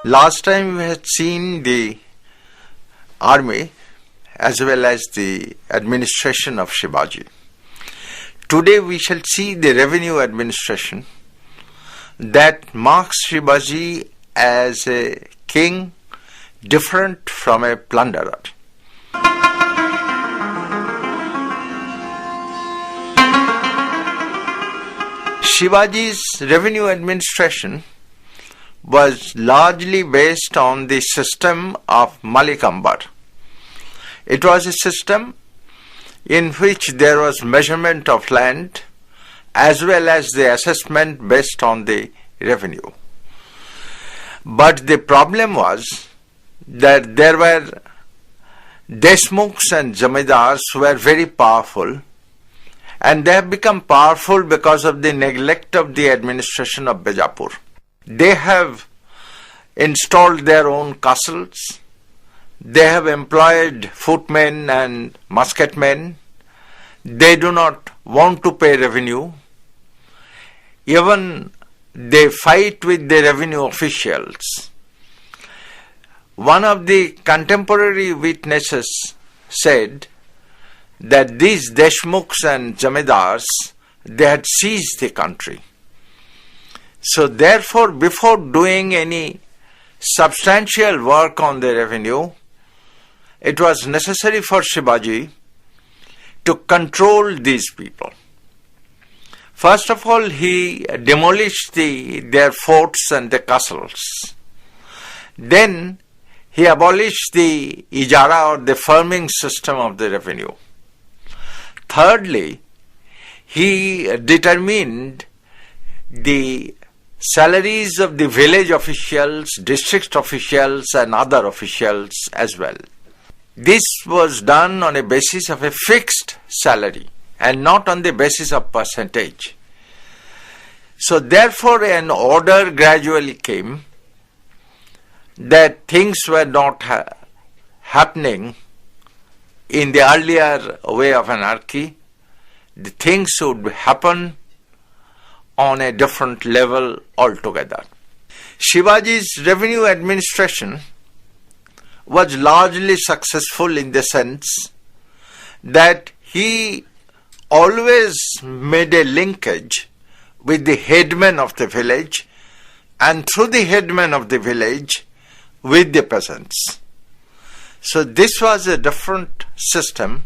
Last time we had seen the army as well as the administration of Shivaji. Today we shall see the revenue administration that marks Shivaji as a king different from a plunderer. Shivaji's revenue administration was largely based on the system of Malik Ambar. It was a system in which there was measurement of land as well as the assessment based on the revenue. But the problem was that there were Deshmukhs and Zamidars who were very powerful, and they have become powerful because of the neglect of the administration of Bijapur. They have installed their own castles. They have employed footmen and musketmen. They do not want to pay revenue. Even they fight with the revenue officials. One of the contemporary witnesses said that these Deshmukhs and Zamidars, they had seized the country. So therefore, before doing any substantial work on the revenue, it was necessary for Shivaji to control these people. First of all, he demolished their forts and the castles. Then he abolished the ijara or the farming system of the revenue. Thirdly, he determined the salaries of the village officials, district officials and other officials as well. This was done on a basis of a fixed salary and not on the basis of percentage. So therefore an order gradually came that things were not happening in the earlier way of anarchy. The things would happen on a different level altogether. Shivaji's revenue administration was largely successful in the sense that he always made a linkage with the headman of the village and through the headman of the village with the peasants. So this was a different system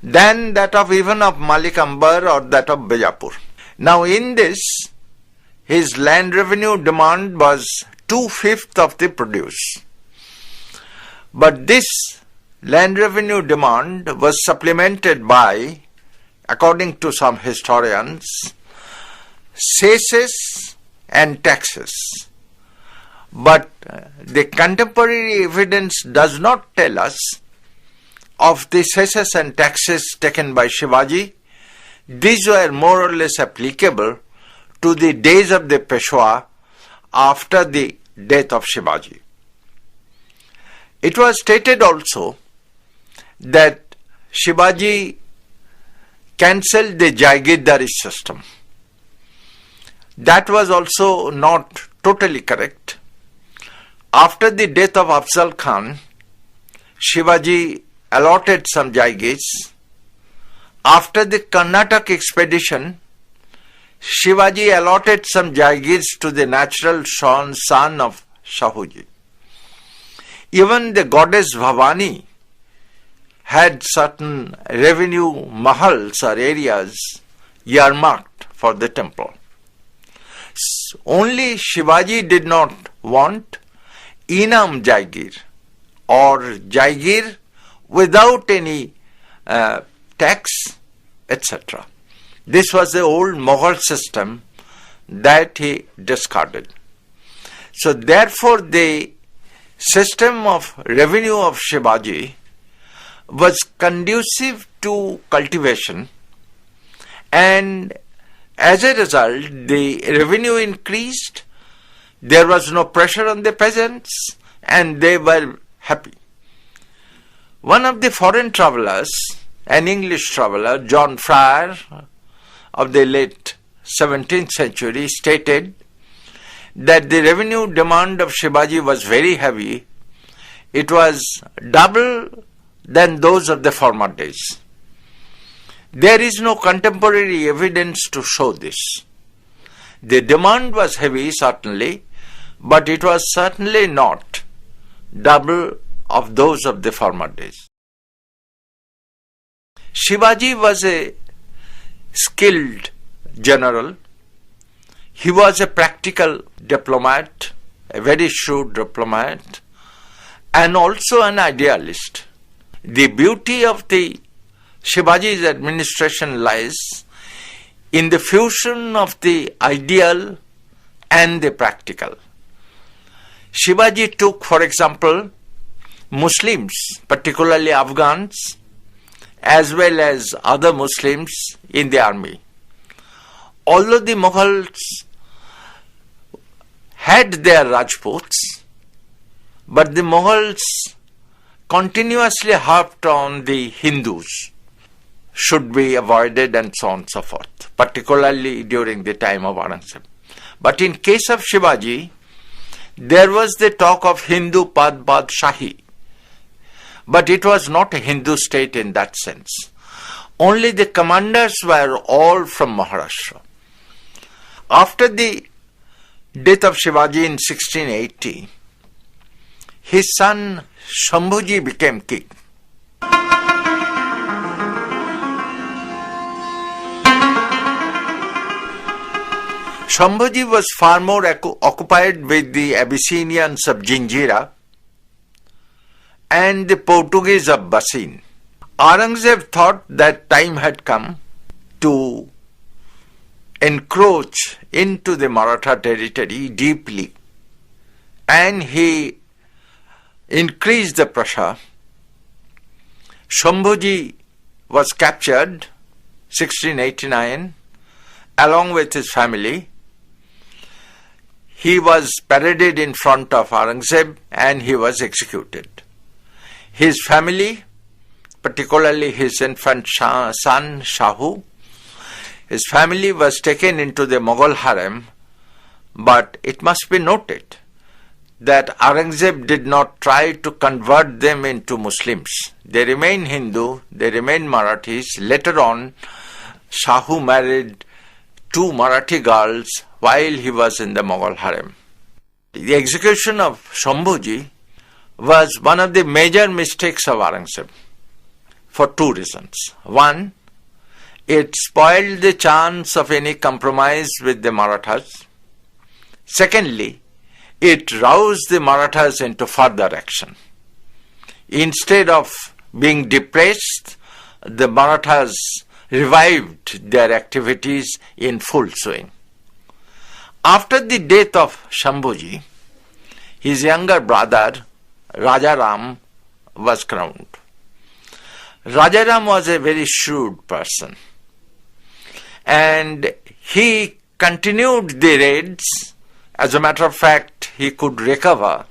than that of even of Malik Ambar or that of Bijapur. Now in this, his land revenue demand was 2/5 of the produce. But this land revenue demand was supplemented by, according to some historians, cesses and taxes. But the contemporary evidence does not tell us of the cesses and taxes taken by Shivaji. These were more or less applicable to the days of the Peshwa after the death of Shivaji. It was stated also that Shivaji cancelled the Jagirdari system. That was also not totally correct. After the death of Afzal Khan, Shivaji allotted some Jaigirs. After the Karnataka expedition, Shivaji allotted some Jaigirs to the natural son of Shahuji. Even the goddess Bhavani had certain revenue mahals or areas earmarked for the temple. Only Shivaji did not want Inam Jaigir or Jaigir without any tax, etc. This was the old Mughal system that he discarded. So therefore the system of revenue of Shivaji was conducive to cultivation, and as a result the revenue increased, there was no pressure on the peasants and they were happy. One of the foreign travelers, an English traveler, John Fryer of the late 17th century, stated that the revenue demand of Shivaji was very heavy. It was double than those of the former days. There is no contemporary evidence to show this. The demand was heavy, certainly, but it was certainly not double of those of the former days. Shivaji was a skilled general. He was a practical diplomat, a very shrewd diplomat, and also an idealist. The beauty of the Shivaji's administration lies in the fusion of the ideal and the practical. Shivaji took, for example, Muslims, particularly Afghans, as well as other Muslims in the army. Although the Mughals had their Rajputs, but the Mughals continuously harped on the Hindus should be avoided and so on and so forth, particularly during the time of Aurangzeb. But in case of Shivaji, there was the talk of Hindu Padshaahi, but it was not a Hindu state in that sense. Only the commanders were all from Maharashtra. After the death of Shivaji in 1680, his son Shambhuji became king. Shambhuji was far more occupied with the Abyssinians of Ginjira and the Portuguese of Basin. Aurangzeb thought that time had come to encroach into the Maratha territory deeply, and he increased the pressure. Shambhuji was captured 1689 along with his family. He was paraded in front of Aurangzeb and he was executed. His family, particularly his infant son Shahu, his family was taken into the Mughal harem, but it must be noted that Aurangzeb did not try to convert them into Muslims. They remained Hindu, they remained Marathis. Later on, Shahu married two Marathi girls while he was in the Mughal harem. The execution of Shambhuji was one of the major mistakes of Aurangzeb for two reasons. One, it spoiled the chance of any compromise with the Marathas. Secondly, it roused the Marathas into further action. Instead of being depressed, the Marathas revived their activities in full swing. After the death of Shambhuji, his younger brother Rajaram was crowned. Rajaram was a very shrewd person, and he continued the raids. As a matter of fact, he could recover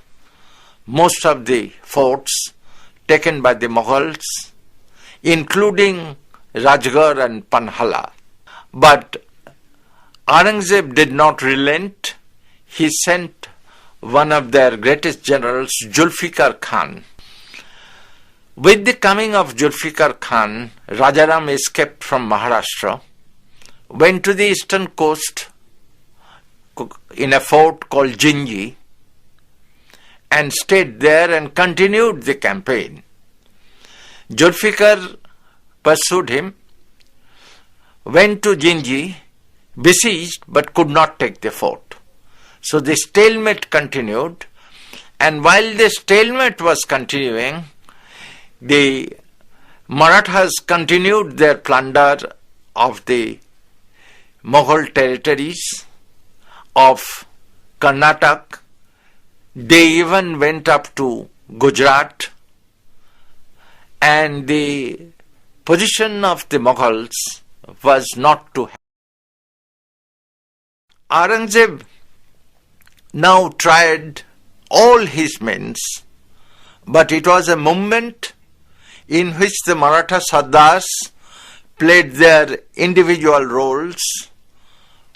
most of the forts taken by the Mughals, including Rajgarh and Panhala. But Aurangzeb did not relent. He sent one of their greatest generals, Zulfikar Khan. With the coming of Zulfikar Khan, Rajaram escaped from Maharashtra, went to the eastern coast in a fort called Jinji, and stayed there and continued the campaign. Zulfikar pursued him, went to Jinji, besieged but could not take the fort. So the stalemate continued, and while the stalemate was continuing, the Marathas continued their plunder of the Mughal territories of Karnataka. They even went up to Gujarat, and the position of the Mughals was not too happy. Aurangzeb now tried all his means, but it was a movement in which the Maratha Sardars played their individual roles,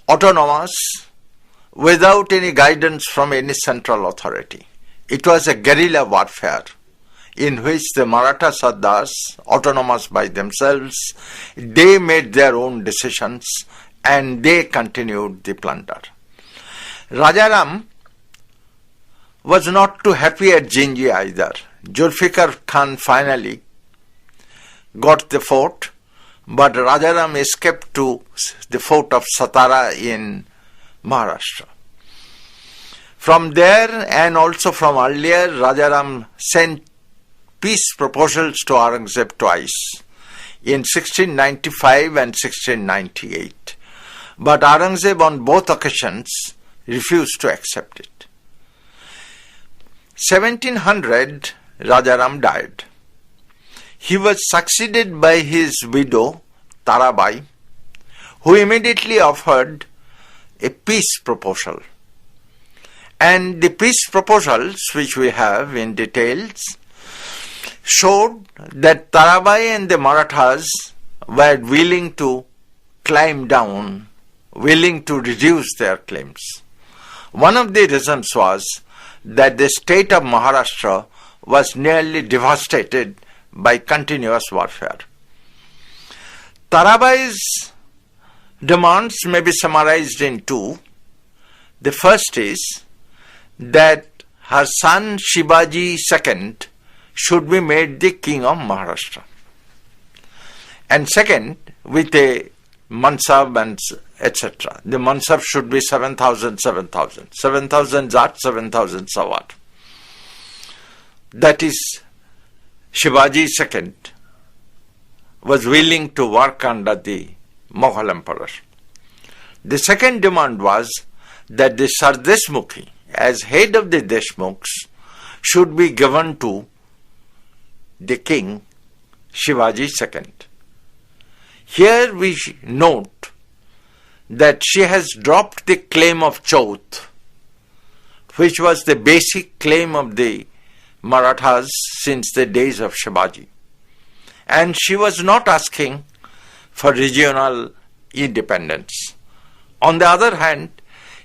autonomous, without any guidance from any central authority. It was a guerrilla warfare in which the Maratha Sardars, autonomous by themselves, they made their own decisions and they continued the plunder. Rajaram was not too happy at Jinji either. Zulfikar Khan finally got the fort, but Rajaram escaped to the fort of Satara in Maharashtra. From there and also from earlier, Rajaram sent peace proposals to Aurangzeb twice, in 1695 and 1698. But Aurangzeb on both occasions refused to accept it. 1700, Rajaram died. He was succeeded by his widow, Tarabai, who immediately offered a peace proposal. And the peace proposals, which we have in details, showed that Tarabai and the Marathas were willing to climb down, willing to reduce their claims. One of the reasons was that the state of Maharashtra was nearly devastated by continuous warfare. Tarabai's demands may be summarized in two. The first is that her son Shivaji II should be made the king of Maharashtra. And second, with a mansab and etc. The mansab should be 7,000, 7,000. 7,000 Jat, 7,000 Sawat. That is, Shivaji II was willing to work under the Mughal emperor. The second demand was that the Sardeshmukhi, as head of the Deshmukhs, should be given to the king Shivaji II. Here we note that she has dropped the claim of Chauth, which was the basic claim of the Marathas since the days of Shivaji. And she was not asking for regional independence. On the other hand,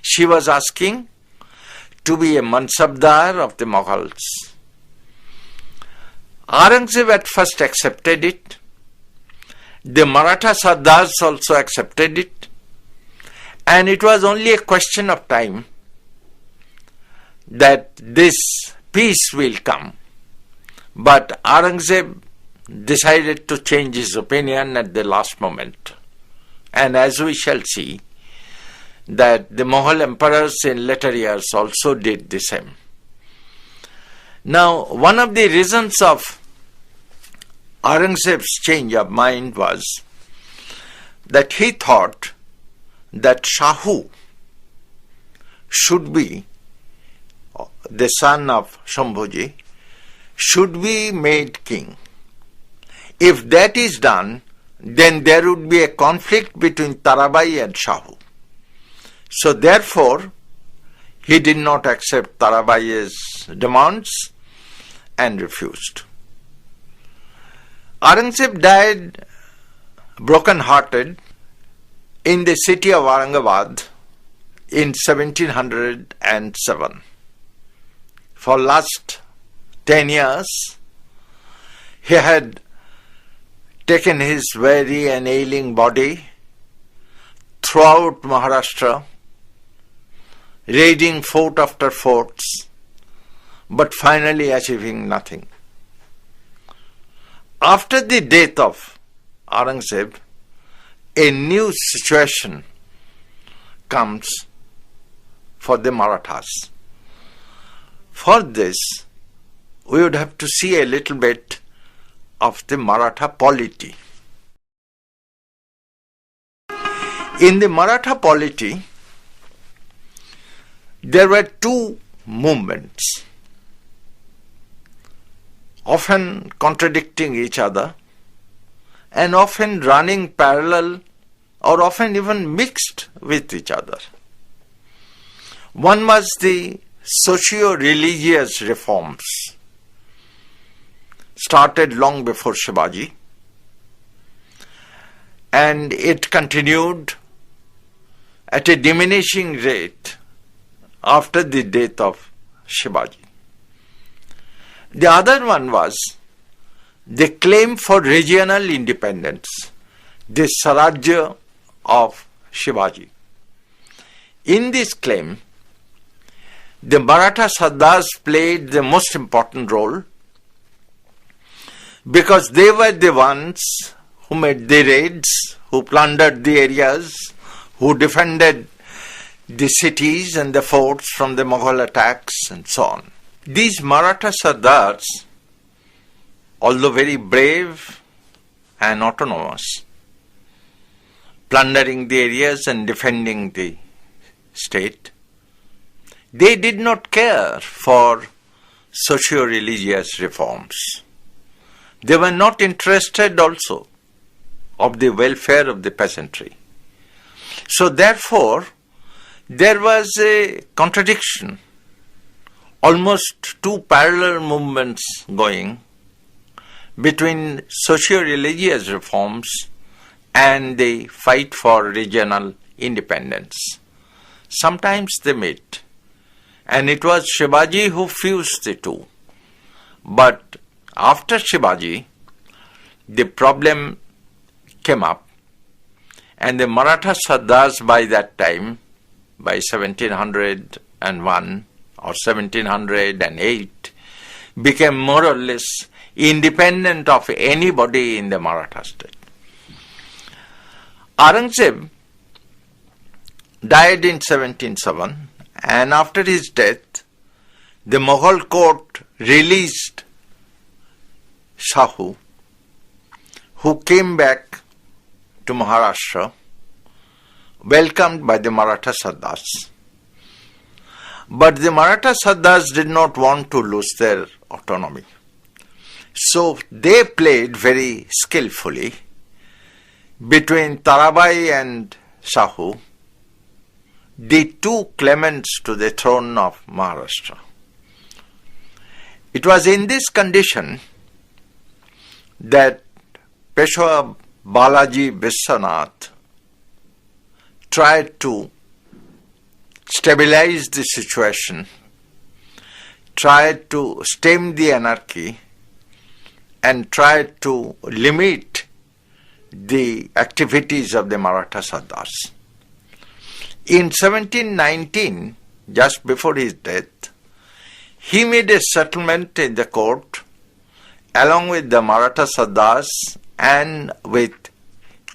she was asking to be a mansabdar of the Mughals. Aurangzeb at first accepted it. The Maratha Sardars also accepted it. And it was only a question of time that this peace will come. But Aurangzeb decided to change his opinion at the last moment. And as we shall see, that the Mughal emperors in later years also did the same. Now, one of the reasons of Aurangzeb's change of mind was that he thought that Shahu should be, the son of Shambhuji, should be made king. If that is done, then there would be a conflict between Tarabai and Shahu. So therefore, he did not accept Tarabai's demands and refused. Aurangzeb died broken-hearted in the city of Aurangabad in 1707. For last 10 years, he had taken his weary and ailing body throughout Maharashtra, raiding fort after forts, but finally achieving nothing. After the death of Aurangzeb, a new situation comes for the Marathas. For this, we would have to see a little bit of the Maratha polity. In the Maratha polity, there were two movements, often contradicting each other and often running parallel or often even mixed with each other. One was the socio-religious reforms, started long before Shivaji, and it continued at a diminishing rate after the death of Shivaji. The other one was the claim for regional independence, the Swarajya of Shivaji. In this claim, the Maratha Sardars played the most important role because they were the ones who made the raids, who plundered the areas, who defended the cities and the forts from the Mughal attacks and so on. These Maratha Sardars, although very brave and autonomous, plundering the areas and defending the state, they did not care for socio-religious reforms. They were not interested also of the welfare of the peasantry. So therefore, there was a contradiction, almost two parallel movements going between socio-religious reforms and the fight for regional independence. Sometimes they met, and it was Shivaji who fused the two. But after Shivaji, the problem came up, and the Maratha Sardars by that time, by 1701 or 1708, became more or less independent of anybody in the Maratha state. Aurangzeb died in 1707, and after his death, the Mughal court released Shahu, who came back to Maharashtra, welcomed by the Maratha Sardars. But the Maratha Sardars did not want to lose their autonomy. So they played very skillfully between Tarabai and Shahu, the two claimants to the throne of Maharashtra. It was in this condition that Peshwa Balaji Vishwanath tried to stabilize the situation, tried to stem the anarchy, and tried to limit the activities of the Maratha Sardars. In 1719, just before his death, he made a settlement in the court along with the Maratha Sardars and with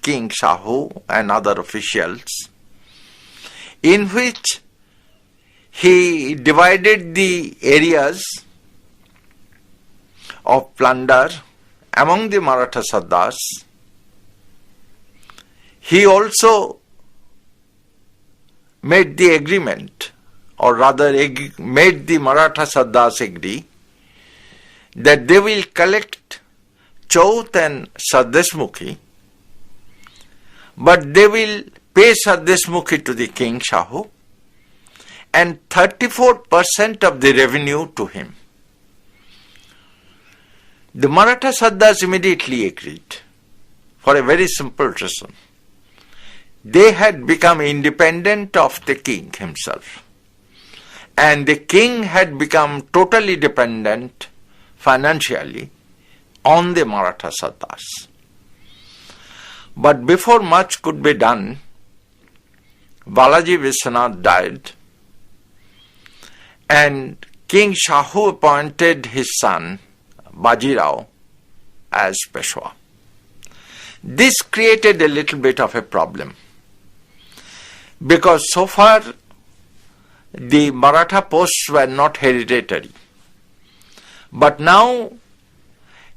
King Shahu and other officials, in which he divided the areas of plunder among the Maratha Sardars. He also made the agreement, or rather made the Maratha Sardars agree that they will collect Chaut and Sardeshmukhi, but they will pay Sardeshmukhi to the King Shahu and 34% of the revenue to him. The Maratha Sardars immediately agreed for a very simple reason. They had become independent of the king himself, and the king had become totally dependent financially on the Maratha Sardars. But before much could be done, Balaji Vishwanath died, and King Shahu appointed his son Bajirao as Peshwa. This created a little bit of a problem, because so far the Maratha posts were not hereditary, but now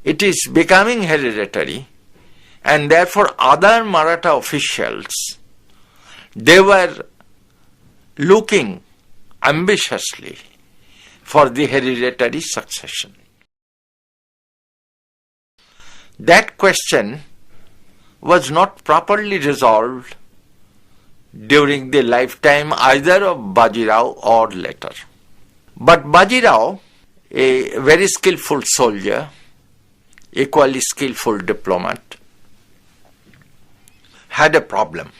it is becoming hereditary, and therefore other Maratha officials, they were looking ambitiously for the hereditary succession. That question was not properly resolved during the lifetime either of Bajirao or later. But Bajirao, a very skillful soldier, equally skillful diplomat, had a problem.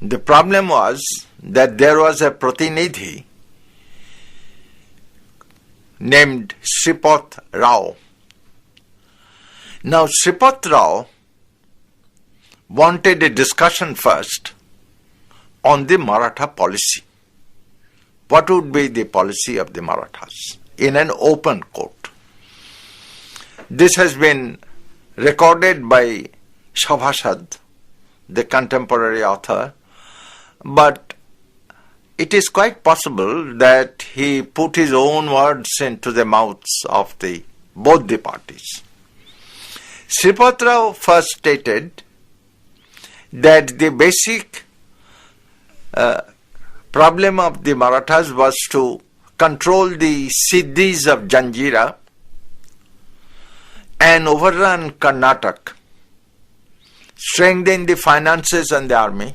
The problem was that there was a Pratinidhi named Sripath Rao. Now Sripath Rao wanted a discussion first on the Maratha policy. What would be the policy of the Marathas in an open court? This has been recorded by Shabhasad, the contemporary author, but it is quite possible that he put his own words into the mouths of both the parties. Sripath Rao first stated that the basic problem of the Marathas was to control the Siddhis of Janjira and overrun Karnataka, strengthen the finances and the army,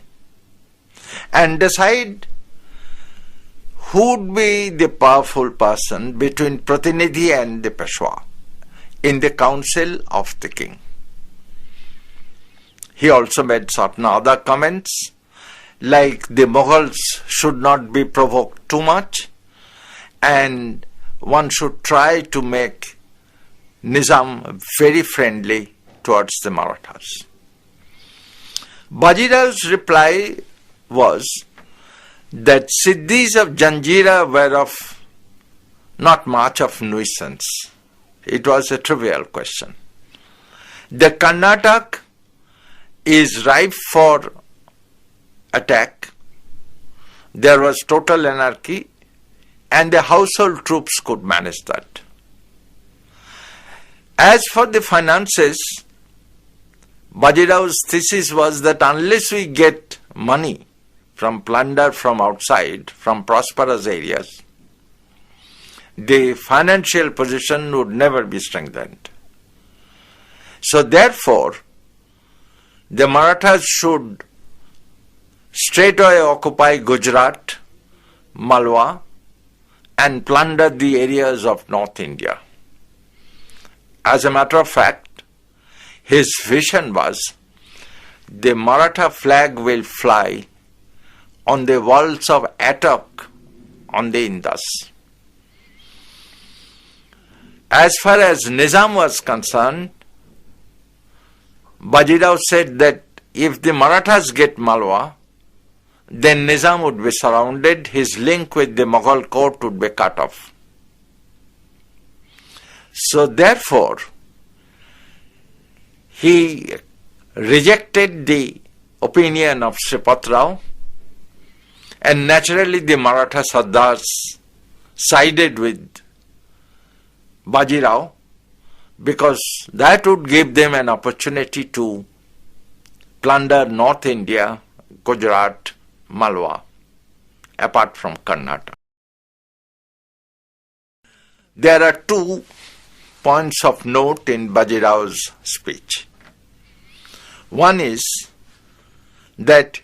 and decide who would be the powerful person between Pratinidhi and the Peshwa in the council of the king. He also made certain other comments, like the Mughals should not be provoked too much and one should try to make Nizam very friendly towards the Marathas. Bajiraw's reply was that Siddhis of Janjira were of not much of nuisance. It was a trivial question. The Karnataka is ripe for attack. There was total anarchy and the household troops could manage that. As for the finances, Bajiraw's thesis was that unless we get money from plunder from outside, from prosperous areas, the financial position would never be strengthened. So therefore, the Marathas should straightaway occupy Gujarat, Malwa, and plunder the areas of North India. As a matter of fact, his vision was the Maratha flag will fly on the walls of Attock on the Indus. As far as Nizam was concerned, Bajirao said that if the Marathas get Malwa, then Nizam would be surrounded, his link with the Mughal court would be cut off. So therefore, he rejected the opinion of Sripath Rao, and naturally the Maratha Sardars sided with Bajirao because that would give them an opportunity to plunder North India, Gujarat, Malwa, apart from Karnataka. There are 2 points of note in Bajirao's speech. One is that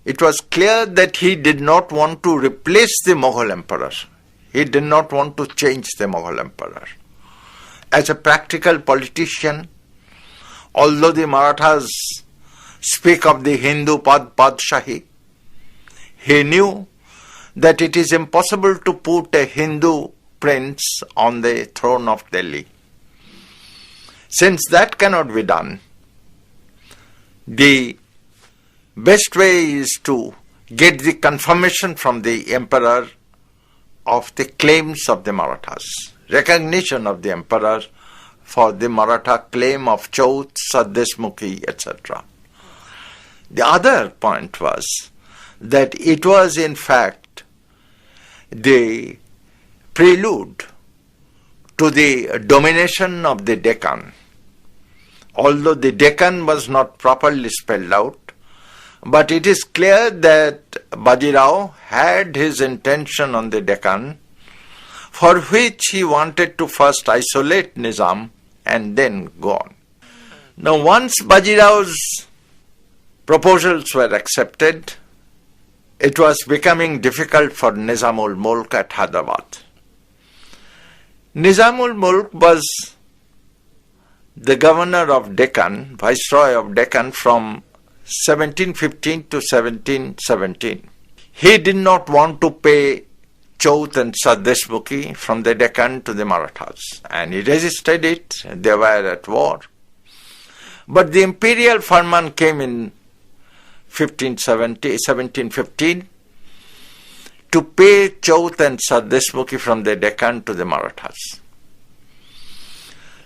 it was clear that he did not want to replace the Mughal emperor. He did not want to change the Mughal emperor. As a practical politician, although the Marathas speak of the Hindu Padshahi, he knew that it is impossible to put a Hindu prince on the throne of Delhi. Since that cannot be done, the best way is to get the confirmation from the emperor of the claims of the Marathas, recognition of the emperor for the Maratha claim of Chaut, Sadeshmukhi, etc. The other point was that it was in fact the prelude to the domination of the Deccan. Although the Deccan was not properly spelled out, but it is clear that Bajirao had his intention on the Deccan, for which he wanted to first isolate Nizam and then go on. Now once Bajirao's proposals were accepted, it was becoming difficult for Nizam-ul-Mulk at Hyderabad. Nizam-ul-Mulk was the governor of Deccan, viceroy of Deccan from 1715 to 1717. he did not want to pay Chaut and Sadeshmukhi from the Deccan to the Marathas, and he resisted it. They were at war. But the imperial firman came in 1715 to pay Chaut and Sadeshmukhi from the Deccan to the Marathas.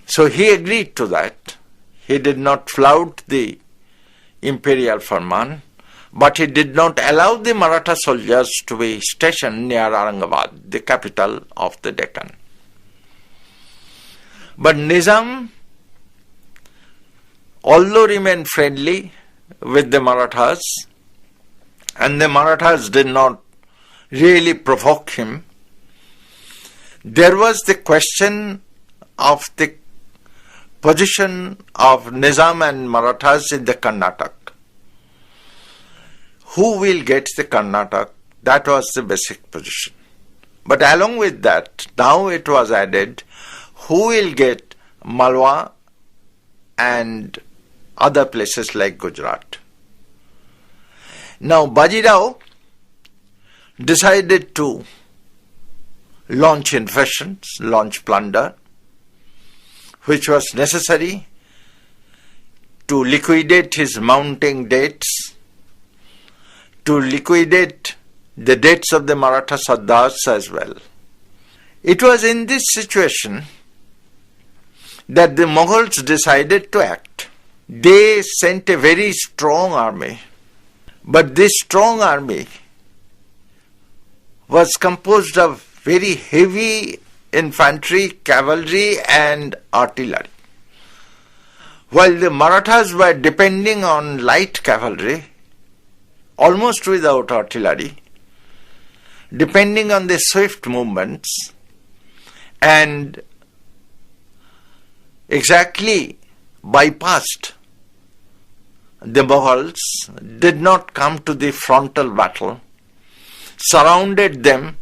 So he agreed to that. He did not flout the imperial firman, but he did not allow the Maratha soldiers to be stationed near Aurangabad, the capital of the Deccan. But Nizam, although remained friendly with the Marathas, and the Marathas did not really provoke him, there was the question of the position of Nizam and Marathas in the Karnataka. Who will get the Karnataka? That was the basic position. But along with that, now it was added, who will get Malwa and other places like Gujarat. Now Bajirao decided to launch invasions, launch plunder, which was necessary to liquidate his mounting debts, to liquidate the debts of the Maratha Sardars as well. It was in this situation that the Mughals decided to act. They sent a very strong army, but this strong army was composed of very heavy infantry, cavalry and artillery. While the Marathas were depending on light cavalry, almost without artillery, depending on the swift movements, and exactly bypassed, the Mughals did not come to the frontal battle, surrounded them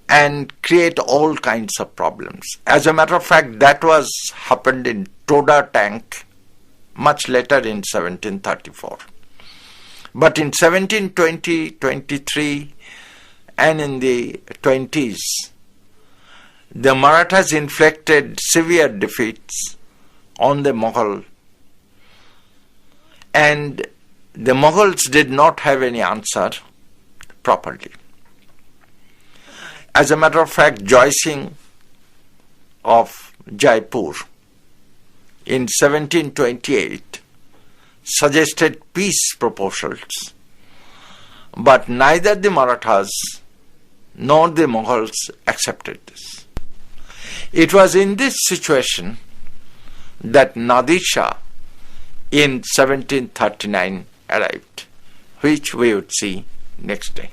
and create all kinds of problems. As a matter of fact, that was happened in Toda Tank much later in 1734. But in 1720-23 and in the 20s, the Marathas inflicted severe defeats on the Mughal, and the Mughals did not have any answer properly. As a matter of fact, Joy Singh of Jaipur in 1728 suggested peace proposals, but neither the Marathas nor the Mughals accepted this. It was in this situation that Nadir Shah in 1739 arrived, which we would see next day.